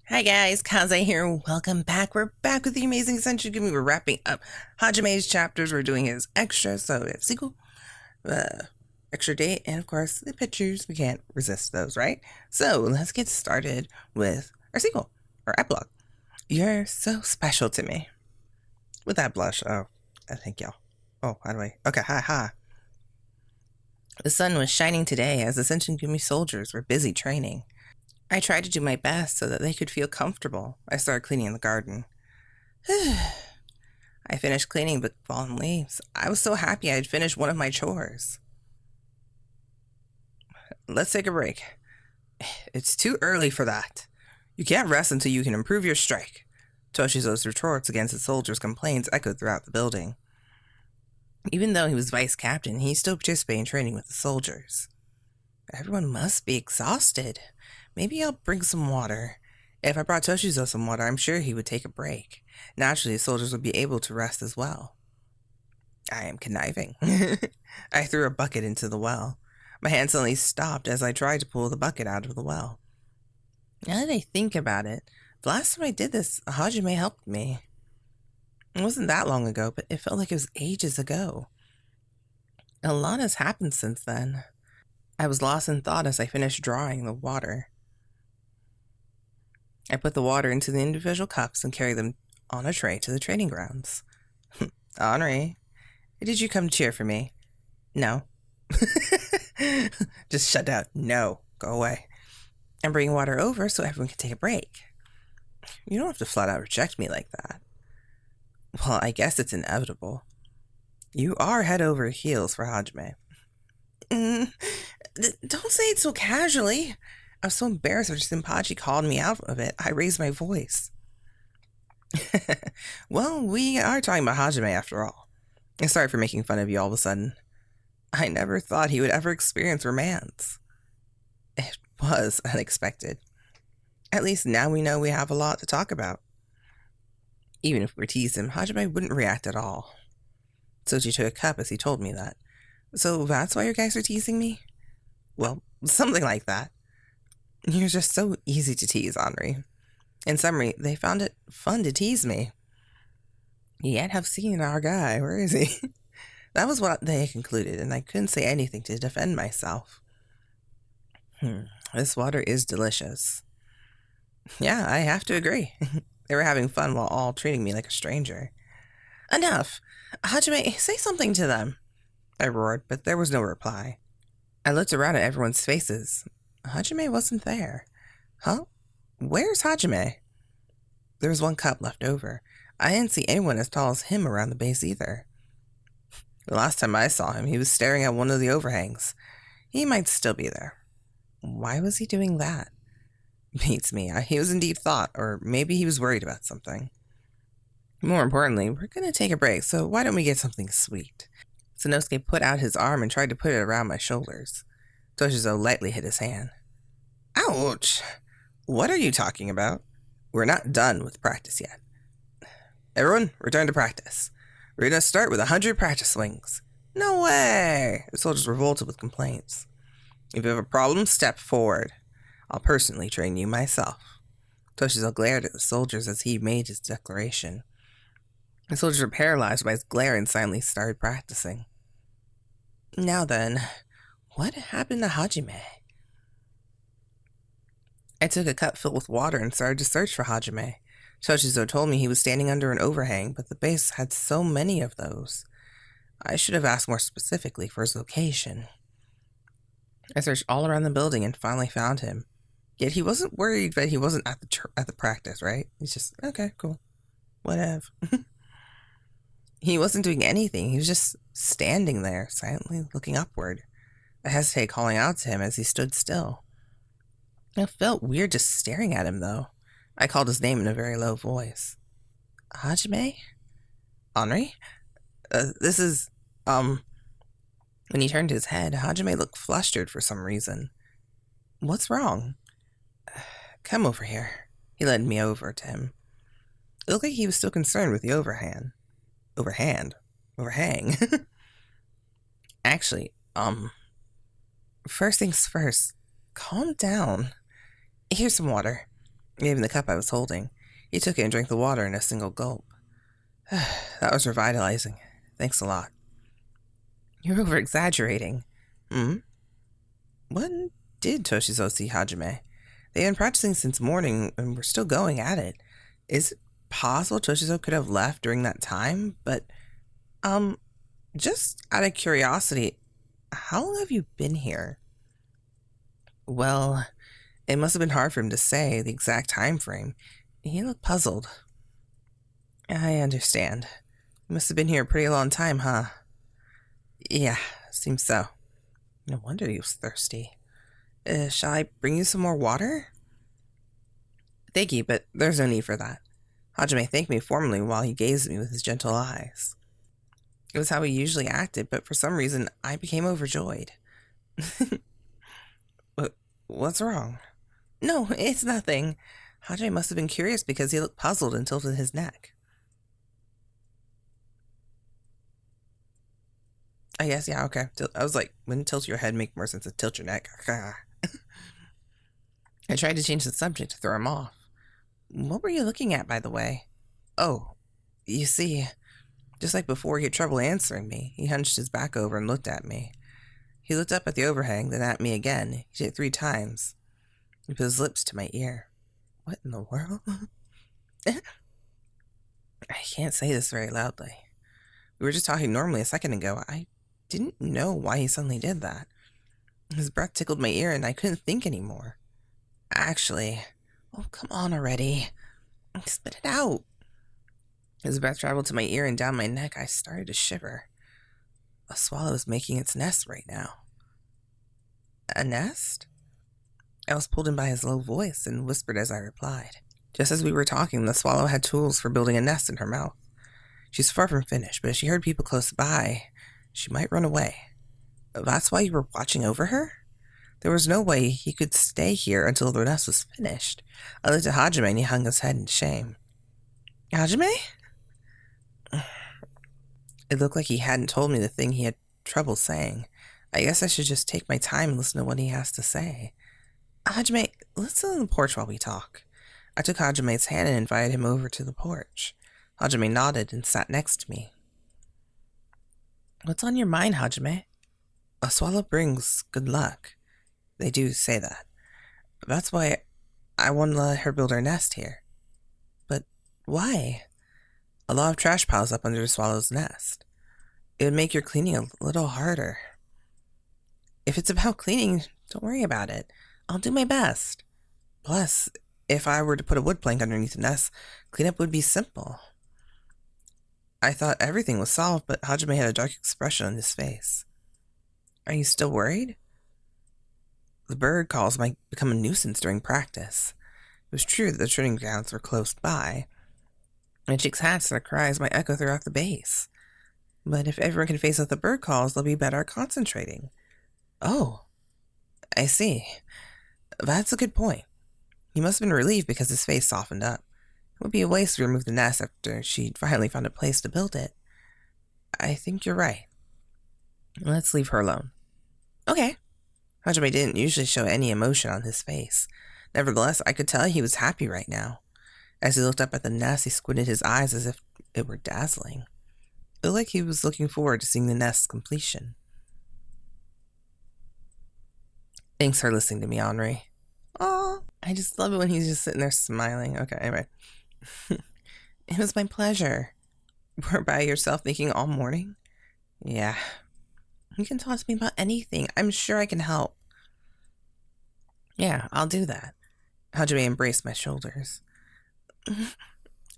Hi guys, Kaze here. Welcome back. We're back with the amazing Shinsengumi. We're wrapping up Hajime's chapters. We're doing his extra, so we have sequel, extra date, and of course the pictures. We can't resist those, right? So let's get started with our sequel, or epilogue. You're so special to me. With that blush. Oh, thank y'all. Oh, how do I? Okay, hi. The sun was shining today as the Shinsengumi soldiers were busy training. I tried to do my best so that they could feel comfortable. I started cleaning the garden. I finished cleaning the fallen leaves. I was so happy I had finished one of my chores. Let's take a break. It's too early for that. You can't rest until you can improve your strike. Toshizo's retorts against the soldiers' complaints echoed throughout the building. Even though he was vice captain, he still participated in training with the soldiers. Everyone must be exhausted. Maybe I'll bring some water. If I brought Toshizo some water, I'm sure he would take a break. Naturally, the soldiers would be able to rest as well. I am conniving. I threw a bucket into the well. My hand suddenly stopped as I tried to pull the bucket out of the well. Now that I think about it, the last time I did this, Hajime helped me. It wasn't that long ago, but it felt like it was ages ago. A lot has happened since then. I was lost in thought as I finished drawing the water. I put the water into the individual cups and carried them on a tray to the training grounds. Henri, did you come cheer for me? No. Just shut down. No. Go away. I'm bringing water over so everyone can take a break. You don't have to flat out reject me like that. Well, I guess it's inevitable. You are head over heels for Hajime. Don't say it so casually. I was so embarrassed when Shinpachi called me out of it. I raised my voice. Well, we are talking about Hajime after all. Sorry for making fun of you all of a sudden. I never thought he would ever experience romance. It was unexpected. At least now we know we have a lot to talk about. Even if we teased him, Hajime wouldn't react at all. Soji took a cup as he told me that. So that's why you guys are teasing me? Well, something like that. You're just so easy to tease, Henri. In summary, they found it fun to tease me. Yet have seen our guy. Where is he? That was what they concluded, and I couldn't say anything to defend myself. This water is delicious. Yeah, I have to agree. They were having fun while all treating me like a stranger. Enough! Hajime, say something to them. I roared, but there was no reply. I looked around at everyone's faces. Hajime wasn't there. Huh? Where's Hajime? There was one cup left over. I didn't see anyone as tall as him around the base either. The last time I saw him, he was staring at one of the overhangs. He might still be there. Why was he doing that? Beats me. He was indeed thought, or maybe he was worried about something. More importantly, we're going to take a break, so why don't we get something sweet? Sanosuke put out his arm and tried to put it around my shoulders. Toshizo lightly hit his hand. Ouch! What are you talking about? We're not done with practice yet. Everyone, return to practice. We're going to start with 100 practice swings. No way! The soldiers revolted with complaints. If you have a problem, step forward. I'll personally train you myself. Toshizo glared at the soldiers as he made his declaration. The soldiers were paralyzed by his glare and silently started practicing. Now then, what happened to Hajime? I took a cup filled with water and started to search for Hajime. Toshizo told me he was standing under an overhang, but the base had so many of those. I should have asked more specifically for his location. I searched all around the building and finally found him. Yet he wasn't worried that he wasn't at the practice, right? He's just, okay, cool. Whatever. He wasn't doing anything. He was just standing there, silently looking upward. I hesitated calling out to him as he stood still. It felt weird just staring at him, though. I called his name in a very low voice. Hajime? Henri? This is, When he turned his head, Hajime looked flustered for some reason. What's wrong? Come over here. He led me over to him. It looked like he was still concerned with the overhang. Actually, first things first, calm down. Here's some water. I gave him the cup I was holding. He took it and drank the water in a single gulp. That was revitalizing. Thanks a lot. You're over-exaggerating. Hmm? When did Toshizo see Hajime? They had been practicing since morning and were still going at it. Is it possible Toshizo could have left during that time? But, just out of curiosity, how long have you been here? Well, it must have been hard for him to say the exact time frame. He looked puzzled. I understand. You must have been here a pretty long time, huh? Yeah, seems so. No wonder he was thirsty. Shall I bring you some more water? Thank you, but there's no need for that. Hajime thanked me formally while he gazed at me with his gentle eyes. It was how he usually acted, but for some reason, I became overjoyed. What's wrong? No, it's nothing. Hajime must have been curious because he looked puzzled and tilted his neck. I guess, yeah, okay. I was like, wouldn't tilt your head make more sense than tilt your neck? I tried to change the subject to throw him off. What were you looking at, by the way? Oh, you see, just like before he had trouble answering me, he hunched his back over and looked at me. He looked up at the overhang, then at me again. He did it 3 times. He put his lips to my ear. What in the world? I can't say this very loudly. We were just talking normally a second ago. I didn't know why he suddenly did that. His breath tickled my ear and I couldn't think anymore. Actually, oh, come on already. Spit it out. His breath traveled to my ear and down my neck. I started to shiver. A swallow is making its nest right now. A nest? I was pulled in by his low voice and whispered as I replied. Just as we were talking, the swallow had tools for building a nest in her mouth. She's far from finished, but if she heard people close by, she might run away. That's why you were watching over her? There was no way he could stay here until the nest was finished. I looked at Hajime and he hung his head in shame. Hajime? It looked like he hadn't told me the thing he had trouble saying. I guess I should just take my time and listen to what he has to say. Hajime, let's sit on the porch while we talk. I took Hajime's hand and invited him over to the porch. Hajime nodded and sat next to me. What's on your mind, Hajime? A swallow brings good luck. They do say that. That's why I want to let her build her nest here. But why? A lot of trash piles up under the swallow's nest. It would make your cleaning a little harder. If it's about cleaning, don't worry about it. I'll do my best. Plus, if I were to put a wood plank underneath the nest, cleanup would be simple. I thought everything was solved, but Hajime had a dark expression on his face. Are you still worried? The bird calls might become a nuisance during practice. It was true that the training grounds were close by, and Chick's hats and their cries might echo throughout the base. But if everyone can face off the bird calls, they'll be better at concentrating. Oh, I see. That's a good point. He must have been relieved because his face softened up. It would be a waste to remove the nest after she'd finally found a place to build it. I think you're right. Let's leave her alone. Okay. Hajime didn't usually show any emotion on his face. Nevertheless, I could tell he was happy right now. As he looked up at the nest, he squinted his eyes as if it were dazzling. It looked like he was looking forward to seeing the nest's completion. Thanks for listening to me, Henri. Aw, I just love it when he's just sitting there smiling. Okay, anyway. It was my pleasure. Were by yourself thinking all morning? Yeah. You can talk to me about anything. I'm sure I can help. Yeah, I'll do that. Hajime embraced my shoulders.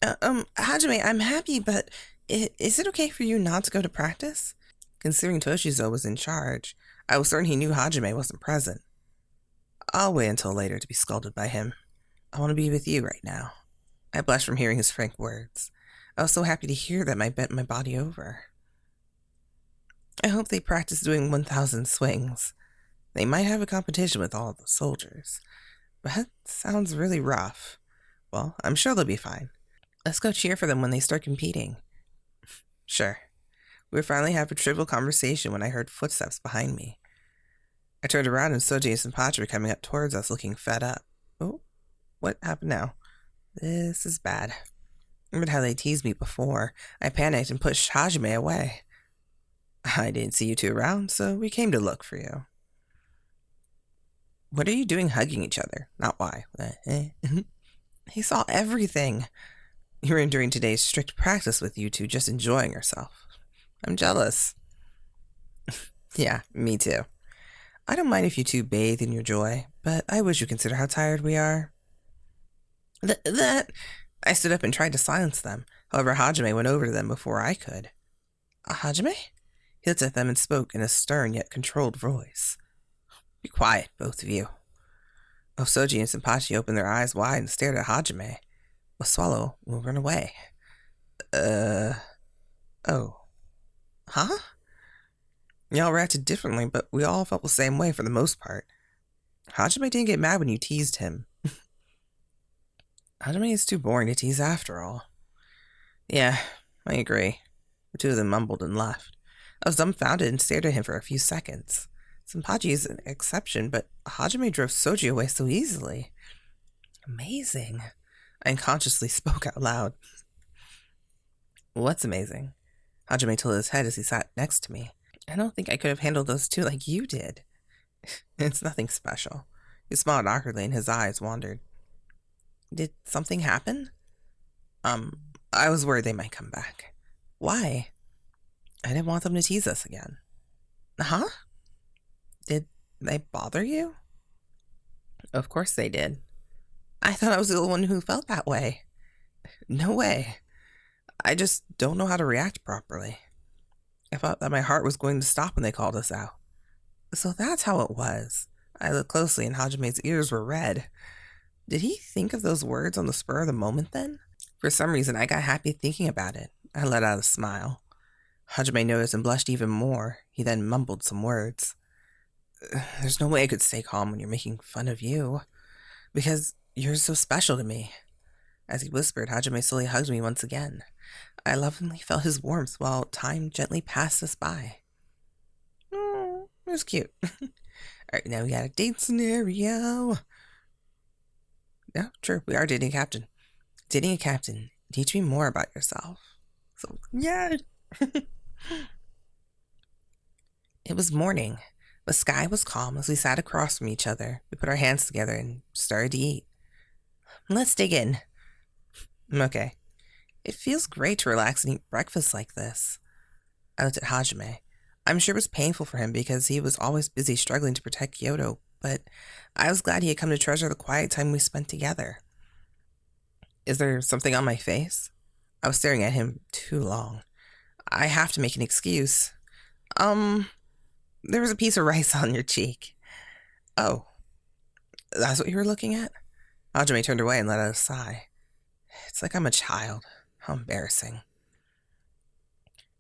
Hajime, I'm happy, but is it okay for you not to go to practice? Considering Toshizo was in charge, I was certain he knew Hajime wasn't present. I'll wait until later to be scolded by him. I want to be with you right now. I blushed from hearing his frank words. I was so happy to hear that I bent my body over. I hope they practice doing 1,000 swings. They might have a competition with all the soldiers. But that sounds really rough. Well, I'm sure they'll be fine. Let's go cheer for them when they start competing. Sure. We would finally have a trivial conversation when I heard footsteps behind me. I turned around and Soji and Shinpachi were coming up towards us looking fed up. Oh, What happened now? This is bad. Remembered how they teased me before. I panicked and pushed Hajime away. I didn't see you two around, so we came to look for you. What are you doing hugging each other? Not why. He saw everything. You were enduring today's strict practice with you two just enjoying yourself. I'm jealous. Yeah, me too. I don't mind if you two bathe in your joy, but I wish you consider how tired we are. That... I stood up and tried to silence them. However, Hajime went over to them before I could. Hajime? He looked at them and spoke in a stern yet controlled voice. Be quiet, both of you. Oh, Soji and Shinpachi opened their eyes wide and stared at Hajime. We'll swallow. We'll run away. Oh. Huh? Y'all reacted differently, but we all felt the same way for the most part. Hajime didn't get mad when you teased him. Hajime is too boring to tease after all. Yeah, I agree. The two of them mumbled and left. I was dumbfounded and stared at him for a few seconds. Shinpachi is an exception, but Hajime drove Soji away so easily. Amazing. I unconsciously spoke out loud. What's amazing? Hajime tilted his head as he sat next to me. I don't think I could have handled those two like you did. It's nothing special. He smiled awkwardly and his eyes wandered. Did something happen? I was worried they might come back. Why? I didn't want them to tease us again. Huh? Did they bother you? Of course they did. I thought I was the one who felt that way. No way. I just don't know how to react properly. I thought that my heart was going to stop when they called us out. So that's how it was. I looked closely and Hajime's ears were red. Did he think of those words on the spur of the moment then? For some reason, I got happy thinking about it. I let out a smile. Hajime noticed and blushed even more. He then mumbled some words. There's no way I could stay calm when you're making fun of you. Because you're so special to me. As he whispered, Hajime slowly hugged me once again. I lovingly felt his warmth while time gently passed us by. Oh, it was cute. Alright, now we got a date scenario. Yeah, true. We are dating a captain. Dating a captain. Teach me more about yourself. So, yeah. It was morning. The sky was calm as we sat across from each other. We put our hands together and started to eat. Let's dig in. Okay. It feels great to relax and eat breakfast like this. I looked at Hajime. I'm sure it was painful for him because he was always busy struggling to protect Kyoto, but I was glad he had come to treasure the quiet time we spent together. Is there something on my face? I was staring at him too long. I have to make an excuse. There was a piece of rice on your cheek. Oh, that's what you were looking at? Hajime turned away and let out a sigh. It's like I'm a child. How embarrassing.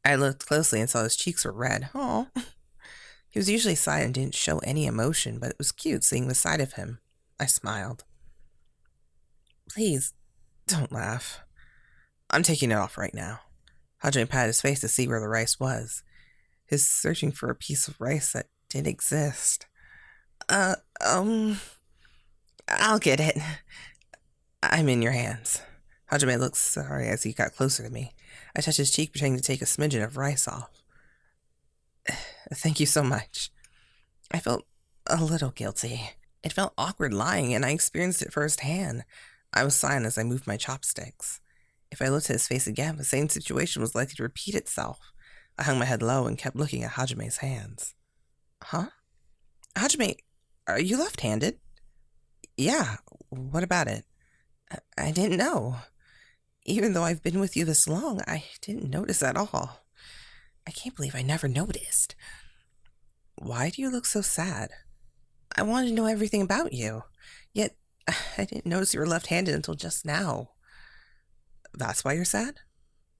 I looked closely and saw his cheeks were red. Oh, he was usually silent and didn't show any emotion, but it was cute seeing the side of him. I smiled. Please, don't laugh. I'm taking it off right now. Hajime patted his face to see where the rice was. He's searching for a piece of rice that didn't exist. I'll get it. I'm in your hands. Hajime looked sorry as he got closer to me. I touched his cheek, pretending to take a smidgen of rice off. Thank you so much. I felt a little guilty. It felt awkward lying, and I experienced it firsthand. I was silent as I moved my chopsticks. If I looked at his face again, the same situation was likely to repeat itself. I hung my head low and kept looking at Hajime's hands. Huh? Hajime, are you left-handed? Yeah, what about it? I didn't know. Even though I've been with you this long, I didn't notice at all. I can't believe I never noticed. Why do you look so sad? I wanted to know everything about you, yet I didn't notice you were left-handed until just now. That's why you're sad?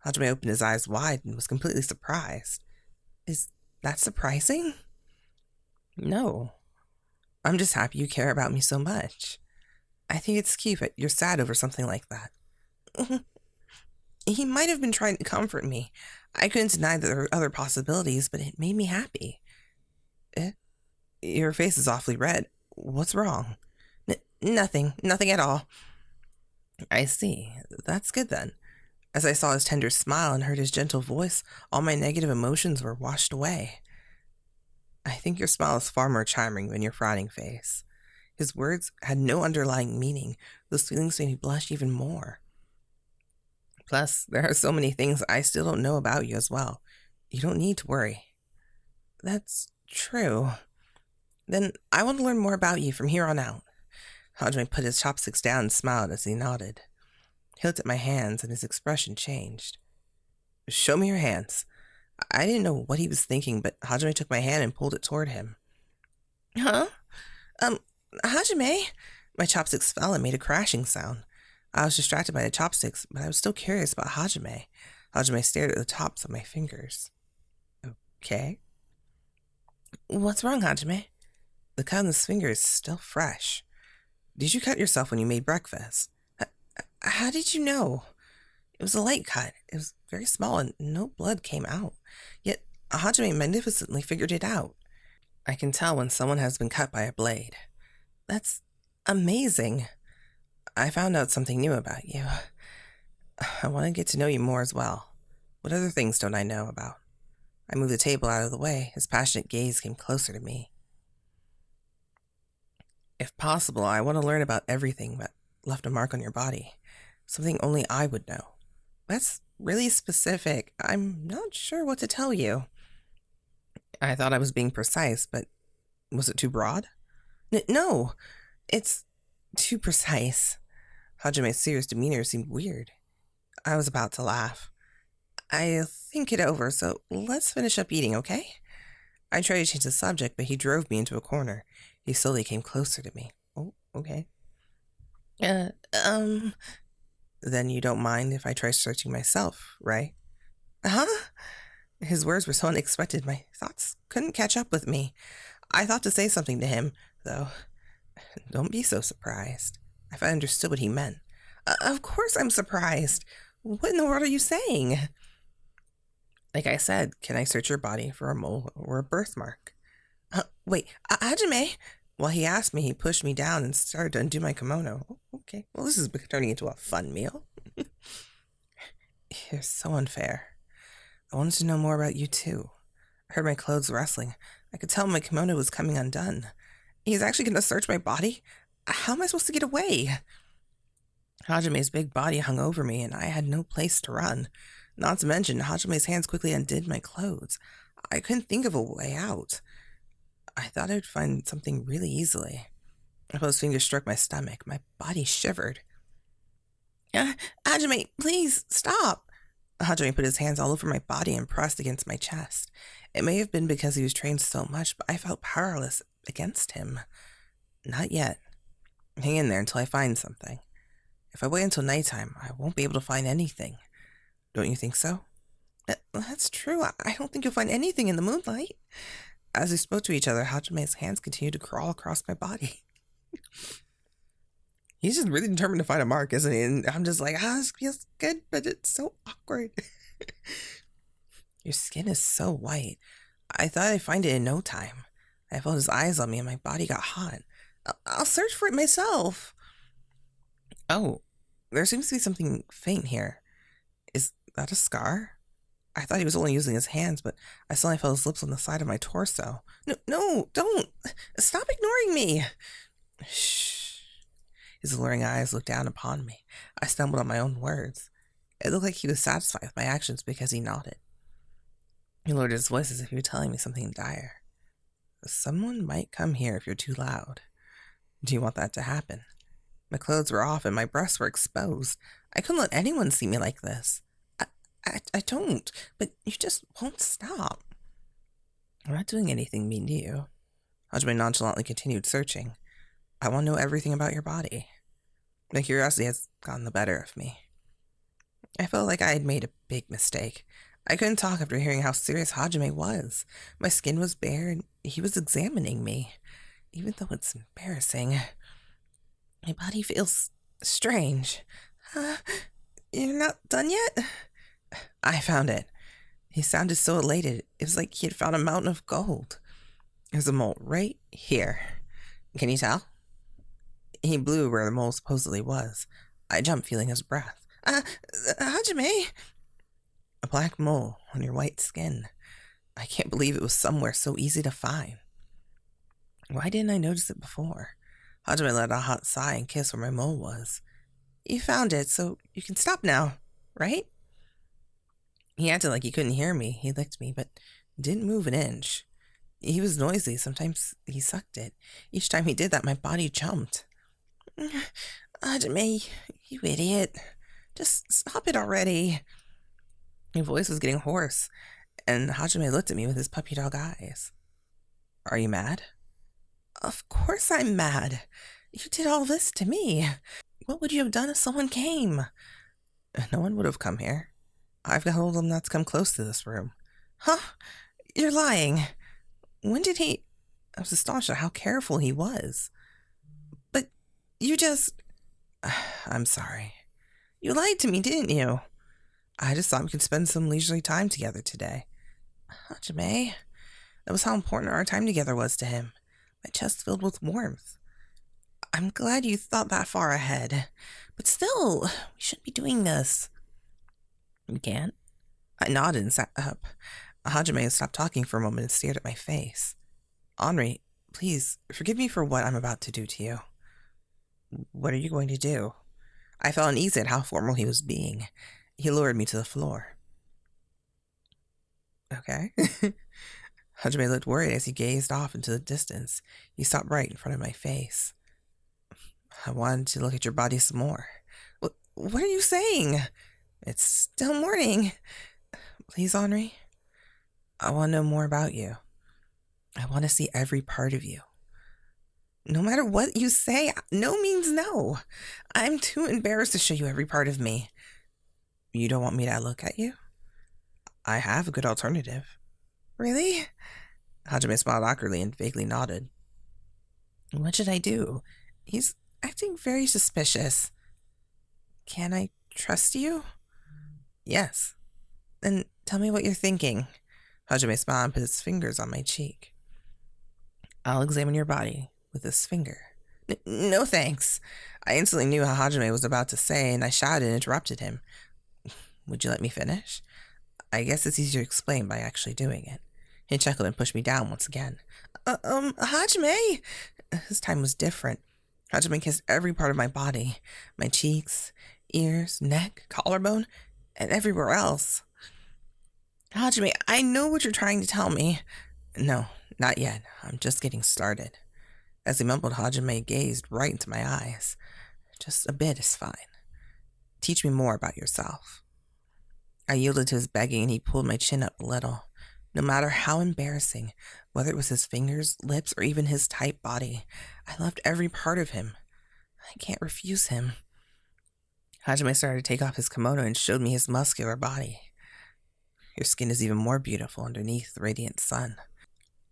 Hajime opened his eyes wide and was completely surprised. Is that surprising? No. I'm just happy you care about me so much. I think it's cute that you're sad over something like that. He might have been trying to comfort me. I couldn't deny that there were other possibilities, but it made me happy. Your face is awfully red. What's wrong? Nothing at all. I see. That's good then. As I saw his tender smile and heard his gentle voice, all my negative emotions were washed away. I think your smile is far more charming than your frowning face. His words had no underlying meaning. Those feelings made me blush even more. Plus, there are so many things I still don't know about you as well. You don't need to worry. That's true. Then I want to learn more about you from here on out. Hajime put his chopsticks down and smiled as he nodded. He looked at my hands and his expression changed. Show me your hands. I didn't know what he was thinking, but Hajime took my hand and pulled it toward him. Huh? Hajime? My chopsticks fell and made a crashing sound. I was distracted by the chopsticks, but I was still curious about Hajime. Hajime stared at the tops of my fingers. Okay. What's wrong, Hajime? The cut on this finger is still fresh. Did you cut yourself when you made breakfast? How did you know? It was a light cut. It was very small and no blood came out. Yet Hajime magnificently figured it out. I can tell when someone has been cut by a blade. That's amazing. I found out something new about you. I want to get to know you more as well. What other things don't I know about? I moved the table out of the way. His passionate gaze came closer to me. If possible, I want to learn about everything that left a mark on your body. Something only I would know. That's really specific. I'm not sure what to tell you. I thought I was being precise, but was it too broad? No, it's too precise. Hajime's serious demeanor seemed weird. I was about to laugh. I'll think it over, so let's finish up eating, okay? I tried to change the subject, but he drove me into a corner. He slowly came closer to me. Oh, okay. Then you don't mind if I try searching myself, right? Huh? His words were so unexpected, my thoughts couldn't catch up with me. I thought to say something to him, though. Don't be so surprised. If I understood what he meant. Of course I'm surprised. What in the world are you saying? Like I said, can I search your body for a mole or a birthmark? Wait, Hajime? While he asked me, he pushed me down and started to undo my kimono. Oh, okay, well, this is turning into a fun meal. You're so unfair. I wanted to know more about you, too. I heard my clothes rustling. I could tell my kimono was coming undone. He's actually going to search my body? How am I supposed to get away? Hajime's big body hung over me, and I had no place to run. Not to mention, Hajime's hands quickly undid my clothes. I couldn't think of a way out. I thought I'd find something really easily. Those fingers struck my stomach. My body shivered. Hajime, please, stop. Hajime put his hands all over my body and pressed against my chest. It may have been because he was trained so much, but I felt powerless against him. Not yet. Hang in there until I find something. If I wait until nighttime, I won't be able to find anything. Don't you think so? That's true. I don't think you'll find anything in the moonlight. As we spoke to each other, Hajime's hands continued to crawl across my body. He's just really determined to find a mark, isn't he? And I'm just like, this feels good, but it's so awkward. Your skin is so white. I thought I'd find it in no time. I felt his eyes on me and my body got hot. I'll search for it myself. Oh, there seems to be something faint here. Is that a scar? I thought he was only using his hands, but I suddenly felt his lips on the side of my torso. No, don't. Stop ignoring me. Shh. His alluring eyes looked down upon me. I stumbled on my own words. It looked like he was satisfied with my actions because he nodded. He lowered his voice as if he were telling me something dire. Someone might come here if you're too loud. Do you want that to happen? My clothes were off and my breasts were exposed. I couldn't let anyone see me like this. I don't, but you just won't stop. I'm not doing anything mean to you. Hajime nonchalantly continued searching. I want to know everything about your body. My curiosity has gotten the better of me. I felt like I had made a big mistake. I couldn't talk after hearing how serious Hajime was. My skin was bare and he was examining me. Even though it's embarrassing, my body feels strange. You're not done yet? I found it. He sounded so elated. It was like he had found a mountain of gold. There's a mole right here. Can you tell? He blew where the mole supposedly was. I jumped, feeling his breath. Hajime! A black mole on your white skin. I can't believe it was somewhere so easy to find. Why didn't I notice it before? Hajime let out a hot sigh and kissed where my mole was. You found it, so you can stop now, right? He acted like he couldn't hear me. He licked me, but didn't move an inch. He was noisy. Sometimes he sucked it. Each time he did that, my body jumped. Hajime, you idiot. Just stop it already. My voice was getting hoarse, and Hajime looked at me with his puppy dog eyes. Are you mad? Of course I'm mad. You did all this to me. What would you have done if someone came? No one would have come here. I've told them not to come close to this room. Huh? You're lying. When did he... I was astonished at how careful he was. But you just... I'm sorry. You lied to me, didn't you? I just thought we could spend some leisurely time together today. Hajime, that was how important our time together was to him. My chest filled with warmth. I'm glad you thought that far ahead. But still, we shouldn't be doing this. We can't? I nodded and sat up. Hajime stopped talking for a moment and stared at my face. Henri, please, forgive me for what I'm about to do to you. What are you going to do? I felt uneasy at how formal he was being. He lowered me to the floor. Okay. Hajime looked worried as he gazed off into the distance. He stopped right in front of my face. I wanted to look at your body some more. What are you saying? It's still morning. Please, Henri. I want to know more about you. I want to see every part of you. No matter what you say, no means no. I'm too embarrassed to show you every part of me. You don't want me to look at you? I have a good alternative. Really? Hajime smiled awkwardly and vaguely nodded. What should I do? He's acting very suspicious. Can I trust you? Yes. Then tell me what you're thinking. Hajime smiled and put his fingers on my cheek. I'll examine your body with this finger. No thanks. I instantly knew how Hajime was about to say, and I shouted and interrupted him. Would you let me finish? I guess it's easier to explain by actually doing it. He chuckled and pushed me down once again. Hajime! This time was different. Hajime kissed every part of my body. My cheeks, ears, neck, collarbone, and everywhere else. Hajime, I know what you're trying to tell me. No, not yet. I'm just getting started. As he mumbled, Hajime gazed right into my eyes. Just a bit is fine. Teach me more about yourself. I yielded to his begging and he pulled my chin up a little. No matter how embarrassing, whether it was his fingers, lips, or even his tight body, I loved every part of him. I can't refuse him. Hajime started to take off his kimono and showed me his muscular body. Your skin is even more beautiful underneath the radiant sun.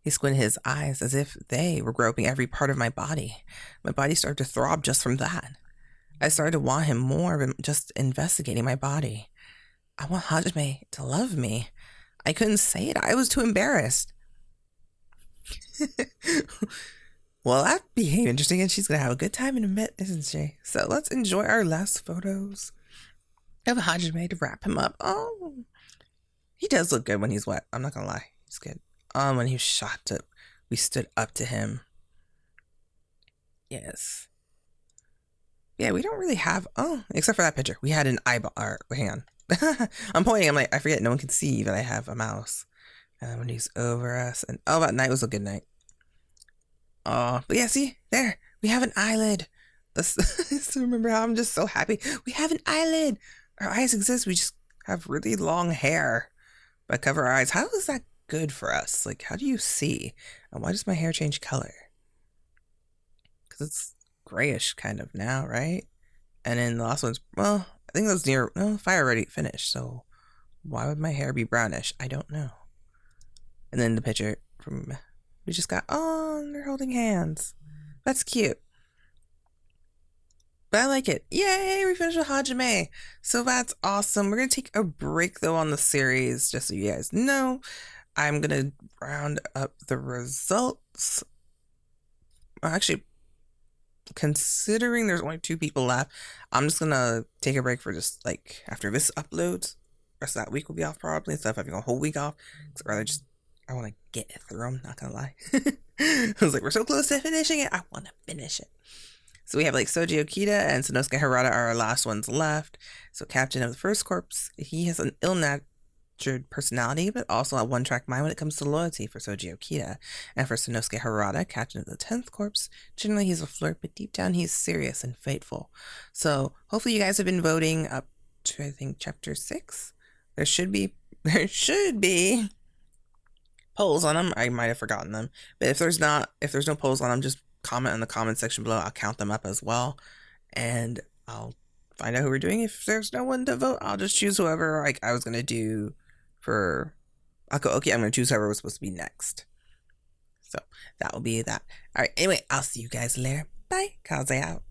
He squinted his eyes as if they were groping every part of my body. My body started to throb just from that. I started to want him more than just investigating my body. I want Hajime to love me. I couldn't say it. I was too embarrassed. Well, that became interesting, and she's going to have a good time in a minute, isn't she? So let's enjoy our last photos of Hajime to wrap him up. Oh, he does look good when he's wet. I'm not going to lie. He's good. When he was shot up, we stood up to him. Yes. Yeah, we don't really have, except for that picture. We had an eyeball, hang on. I'm pointing, I'm like, I forget, no one can see, but I have a mouse. And when he's over us, and that night was a good night. But yeah, see, there, we have an eyelid. Let's remember how I'm just so happy. We have an eyelid. Our eyes exist, we just have really long hair. But cover our eyes, how is that good for us? Like, how do you see? And why does my hair change color? Because it's grayish kind of now, right? And then the last one's, well, I think that was near, no, fire already finished, so why would my hair be brownish? I don't know. And then the picture from, we just got, they're holding hands. That's cute. But I like it. Yay, we finished with Hajime. So that's awesome. We're going to take a break, though, on the series, just so you guys know. I'm going to round up the results. Actually, considering there's only 2 people left, I'm just gonna take a break for just like after this uploads. Rest of that week will be off probably instead of having a whole week off. Cause I'd rather just I want to get it through. I'm not gonna lie. I was like, we're so close to finishing it. I want to finish it. So we have like Soji Okita and Sanosuke Harada are our last ones left. So Captain of the First Corps, he has an ill-natured personality, but also a one-track mind when it comes to loyalty for Soji Okita. And for Sanosuke Harada, Captain of the 10th Corps, generally he's a flirt, but deep down he's serious and faithful. So hopefully you guys have been voting up to, I think, chapter 6. There should be polls on them. I might have forgotten them, but if there's no polls on them, just comment in the comment section below. I'll count them up as well, and I'll find out who we're doing. If there's no one to vote, I'll just choose whoever like I was gonna do for. I'll go. Okay, I'm gonna choose whoever was supposed to be next. So that will be that. All right. Anyway, I'll see you guys later. Bye. Kaze out.